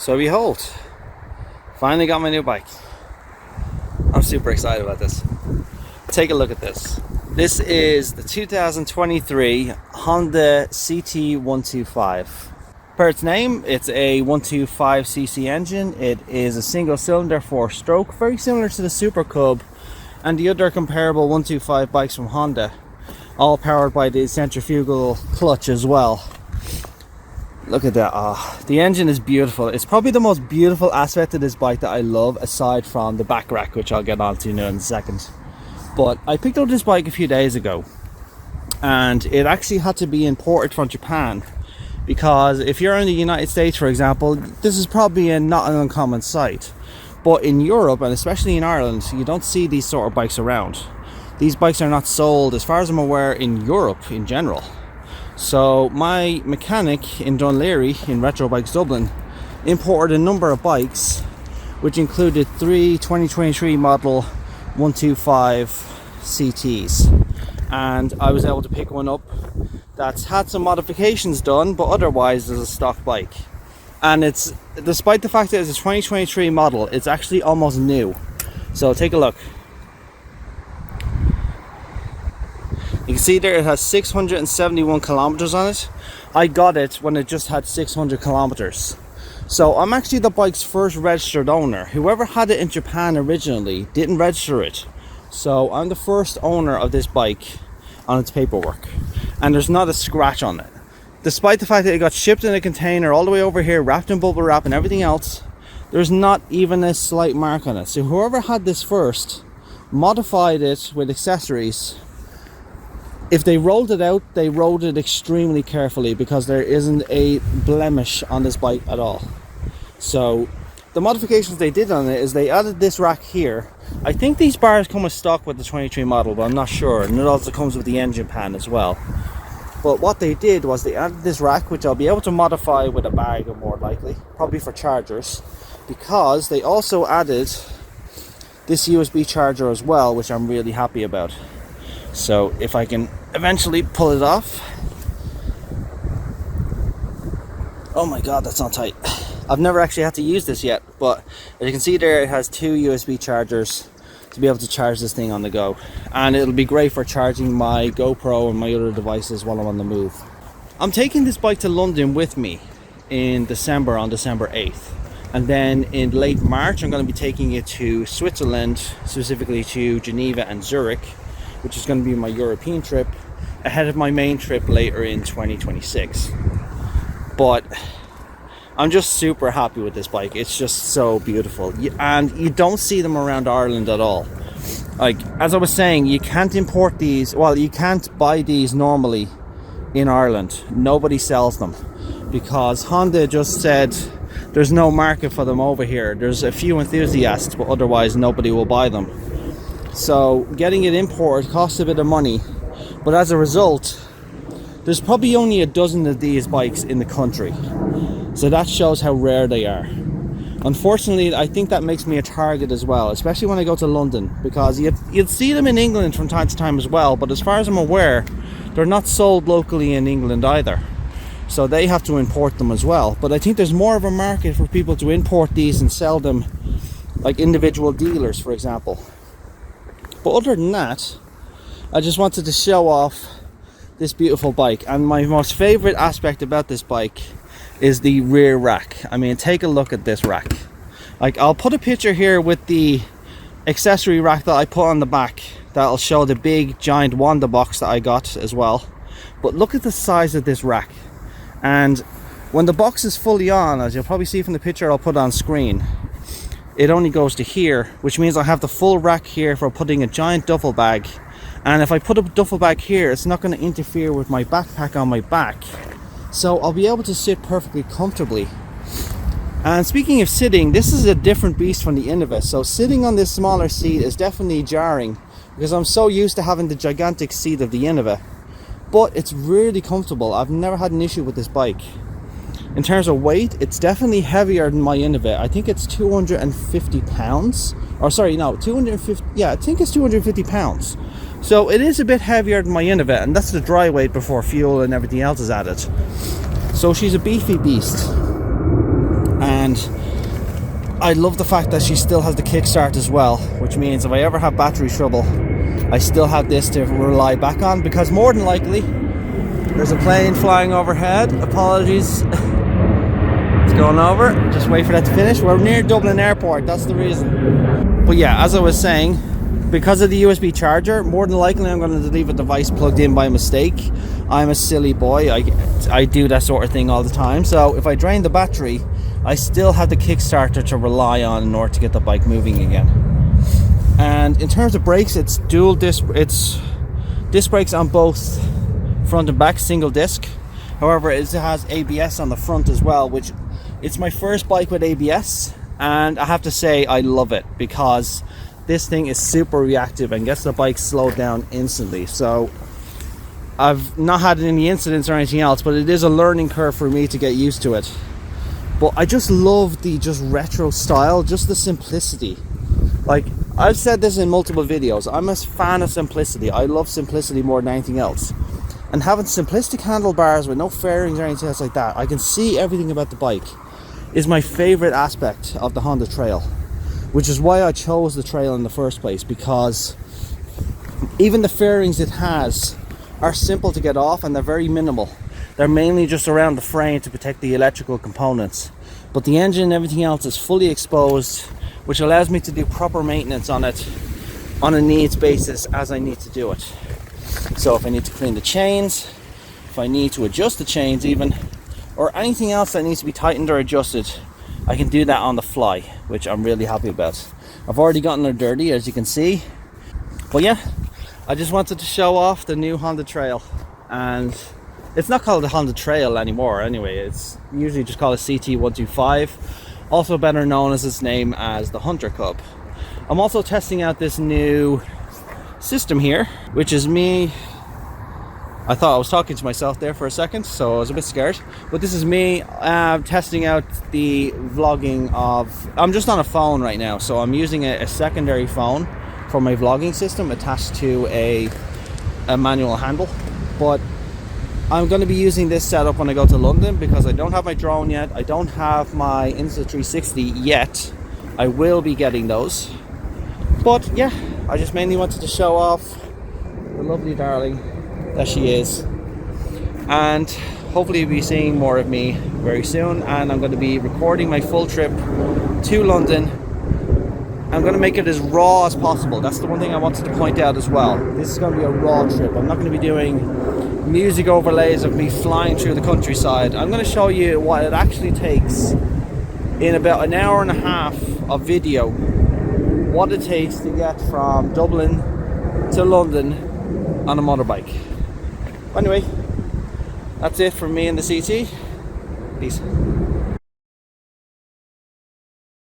So behold, finally got my new bike. I'm super excited about this. Take a look at this. This is the 2023 Honda CT125. Per its name, it's a 125cc engine. It is a single cylinder 4-stroke, very similar to the Super Cub and the other comparable 125 bikes from Honda, all powered by the centrifugal clutch as well. Look at that. The engine is beautiful. It's probably the most beautiful aspect of this bike that I love, aside from the back rack, which I'll get onto now in a second. But I picked up this bike a few days ago, and it actually had to be imported from Japan, because if you're in the United States, for example, this is probably not an uncommon sight. But in Europe, and especially in Ireland, you don't see these sort of bikes around. These bikes are not sold, as far as I'm aware, in Europe in general. So my mechanic in Dunleary, in Retro Bikes Dublin, imported a number of bikes, which included 3 2023 model 125 CTs, and I was able to pick one up that's had some modifications done, but otherwise is a stock bike. And it's, despite the fact that it's a 2023 model, it's actually almost new. So take a look. You can see there it has 671 kilometers on it. I got it when it just had 600 kilometers. So I'm actually the bike's first registered owner. Whoever had it in Japan originally didn't register it. So I'm the first owner of this bike on its paperwork. And there's not a scratch on it. Despite the fact that it got shipped in a container all the way over here, wrapped in bubble wrap and everything else, there's not even a slight mark on it. So whoever had this first modified it with accessories. If they rolled it out, they rolled it extremely carefully, because there isn't a blemish on this bike at all. So the modifications they did on it is they added this rack here. I think these bars come with stock with the 23 model, but I'm not sure. And it also comes with the engine pan as well. But what they did was they added this rack, which I'll be able to modify with a bag, or more likely, probably for chargers, because they also added this USB charger as well, which I'm really happy about. So if I can eventually pull it off. Oh my god, that's not tight. I've never actually had to use this yet, but as you can see there, it has 2 USB chargers to be able to charge this thing on the go. And it'll be great for charging my GoPro and my other devices while I'm on the move. I'm taking this bike to London with me in December, on December 8th. And then in late March, I'm going to be taking it to Switzerland, specifically to Geneva and Zurich, which is going to be my European trip, ahead of my main trip later in 2026. But I'm just super happy with this bike. It's just so beautiful, and you don't see them around Ireland at all. Like, as I was saying, you can't import these, well, you can't buy these normally in Ireland. Nobody sells them, because Honda just said there's no market for them over here. There's a few enthusiasts, but otherwise nobody will buy them. So getting it imported costs a bit of money, but as a result, there's probably only a dozen of these bikes in the country. So that shows how rare they are. Unfortunately, I think that makes me a target as well, especially when I go to London, because you'd see them in England from time to time as well, but as far as I'm aware, they're not sold locally in England either. So they have to import them as well. But I think there's more of a market for people to import these and sell them, like individual dealers, for example. But other than that, I just wanted to show off this beautiful bike. And my most favorite aspect about this bike is the rear rack. I mean, take a look at this rack. Like, I'll put a picture here with the accessory rack that I put on the back. That'll show the big giant Wanda box that I got as well. But look at the size of this rack. And when the box is fully on, as you'll probably see from the picture I'll put on screen, it only goes to here, which means I have the full rack here for putting a giant duffel bag. And if I put a duffel bag here, it's not going to interfere with my backpack on my back. So I'll be able to sit perfectly comfortably. And speaking of sitting, this is a different beast from the Innova. So sitting on this smaller seat is definitely jarring, because I'm so used to having the gigantic seat of the Innova. But it's really comfortable. I've never had an issue with this bike. In terms of weight, it's definitely heavier than my Innova. I think it's 250 pounds. Or sorry, no, 250. Yeah, I think it's 250 pounds. So it is a bit heavier than my Innova, and that's the dry weight before fuel and everything else is added. So she's a beefy beast. And and I love the fact that she still has the kickstart as well, which means if I ever have battery trouble, I still have this to rely back on, because more than likely there's a plane flying overhead. Apologies. It's going over. Just wait for that to finish. We're near Dublin Airport, that's the reason. But yeah, as I was saying, because of the USB charger, more than likely I'm going to leave a device plugged in by mistake. I'm a silly boy. I do that sort of thing all the time. So if I drain the battery, I still have the Kickstarter to rely on in order to get the bike moving again. And in terms of brakes, it's dual disc. It's disc brakes on both front and back, single disc. However, it has ABS on the front as well, which it's my first bike with ABS, and I have to say I love it, because this thing is super reactive and gets the bike slowed down instantly. So I've not had any incidents or anything else, but it is a learning curve for me to get used to it. But I just love the just retro style, just the simplicity. Like, I've said this in multiple videos, I'm a fan of simplicity. I love simplicity more than anything else. And having simplistic handlebars with no fairings or anything else like that, I can see everything about the bike, is my favorite aspect of the Honda Trail. Which is why I chose the Trail in the first place, because even the fairings it has are simple to get off, and they're very minimal. They're mainly just around the frame to protect the electrical components. But the engine and everything else is fully exposed, which allows me to do proper maintenance on it on a needs basis as I need to do it. So if I need to clean the chains, if I need to adjust the chains even, or anything else that needs to be tightened or adjusted, I can do that on the fly, which I'm really happy about. I've already gotten her dirty, as you can see. But yeah, I just wanted to show off the new Honda Trail. And it's not called the Honda Trail anymore anyway, it's usually just called a CT125, also better known as its name as the Hunter Cub. I'm also testing out this new system here, which is me. I thought I was talking to myself there for a second, so I was a bit scared. But this is me testing out the vlogging of... I'm just on a phone right now, so I'm using a secondary phone for my vlogging system attached to a manual handle. But I'm going to be using this setup when I go to London, because I don't have my drone yet. I don't have my Insta360 yet. I will be getting those. But yeah, I just mainly wanted to show off the lovely darling that she is, and hopefully you'll be seeing more of me very soon. And I'm going to be recording my full trip to London. I'm going to make it as raw as possible. That's the one thing I wanted to point out as well. This is going to be a raw trip. I'm not going to be doing music overlays of me flying through the countryside. I'm going to show you what it actually takes in about an hour and a half of video, what it takes to get from Dublin to London on a motorbike. Anyway, that's it from me and the CT. Peace.